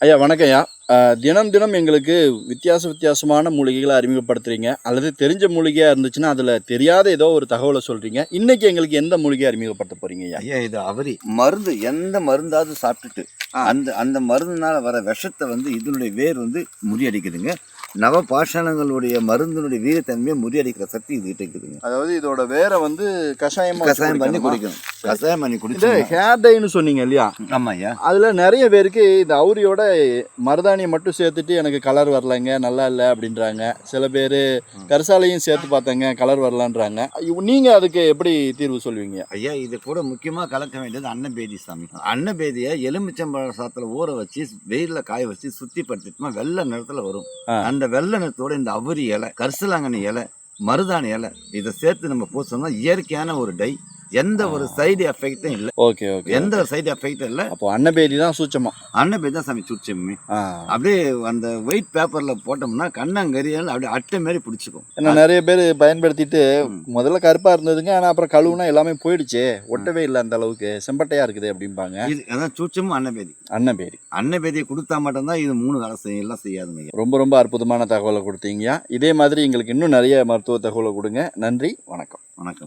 ஐயா வணக்கம் ஐயா. தினம் தினம் எங்களுக்கு வித்தியாசமான மூலிகைகளை அறிமுகப்படுத்துறீங்க. அல்லது தெரிஞ்ச மூலிகையா இருந்துச்சுன்னா, அதில தெரியாத ஏதோ ஒரு தகவல சொல்றீங்க. இன்னைக்கு எங்களுக்கு எந்த மூலிகைய அறிமுகப்படுத்த போறீங்க ஐயா? ஐயா இது அவரி மருந்து எந்த மருந்தாவது சாப்பிட்டுட்டு அந்த அந்த மருந்துனால வர விஷத்தை வந்து இதனுடைய வேர் வந்து முறியடிக்குதுங்க. நவபாஷாணங்களுடைய மருந்தினுடைய வீரத்தன்மையை முறியடிக்கிற சக்தி இதுகிட்ட இருக்குதுங்க. அதாவது இதோட வேரை வந்து கஷாயம் பண்ணி குடிக்கணும். கஷாயம் பண்ணி குடிச்சு ஹேர் டைன்னு சொன்னீங்க இல்லையா? ஆமா ஐயா. அதுல நிறைய பேருக்கு இந்த அவுரியோட மருதாணியை மட்டும் சேர்த்துட்டு எனக்கு கலர் வரலைங்க, நல்லா இல்லை அப்படின்றாங்க. சில பேர் கரிசாலையும் சேர்த்து பார்த்தாங்க, கலர் வரலான்றாங்க. நீங்க அதுக்கு எப்படி தீர்வு சொல்லுவீங்க? ஐயா இது கூட முக்கியமா கலக்க வேண்டியது அன்னபேதி சாமி. அன்னபேதியை எலுமிச்சம்பழ சாத்துல ஊற வச்சு வெயில்ல காய வச்சு சுத்தி படுத்திட்டோம்னா வெள்ளை நிறத்துல வரும். அந்த வெள்ளை நிறத்தோட இந்த அவரி இலை, கரிசலாங்கண்ணி இலை, மருதாணி இலை இதை சேர்த்து நம்ம பூசோம்னா இயற்கையான ஒரு டை. எந்த ஒரு சைடு எஃபெக்டும் இல்லை. Okay okay. எந்த ஒரு சைடு எஃபெக்டும் இல்லை. அப்போ அன்னபேதி தான் சூச்சமா. அன்னபேதி தான் சாமி சூச்சமே. அப்படியே அந்த ஒயிட் பேப்பர்ல போட்டோம்னா கண்ணங்கரியல் அப்படியே அட்டை மாதிரி பிடிச்சிக்கும். ஏன்னா நிறைய பேர் பயன்படுத்திட்டு முதல்ல கருப்பா இருந்ததுங்க, ஆனா அப்புறம் கழுவுனா எல்லாமே போயிடுச்சு, ஒட்டவே இல்லை, அந்த அளவுக்கு செம்பட்டையா இருக்குது அப்படிம்பாங்க. இது அதான் சூச்சமும் அன்னபேதி. அன்னபேதியை கொடுத்தா மட்டும்தான் இது 3 வேலை எல்லாம் செய்யாதுங்க. ரொம்ப ரொம்ப அற்புதமான தகவலை கொடுத்தீங்க. இதே மாதிரி எங்களுக்கு இன்னும் நிறைய மருத்துவ தகவலை கொடுங்க. நன்றி, வணக்கம். வணக்கம்.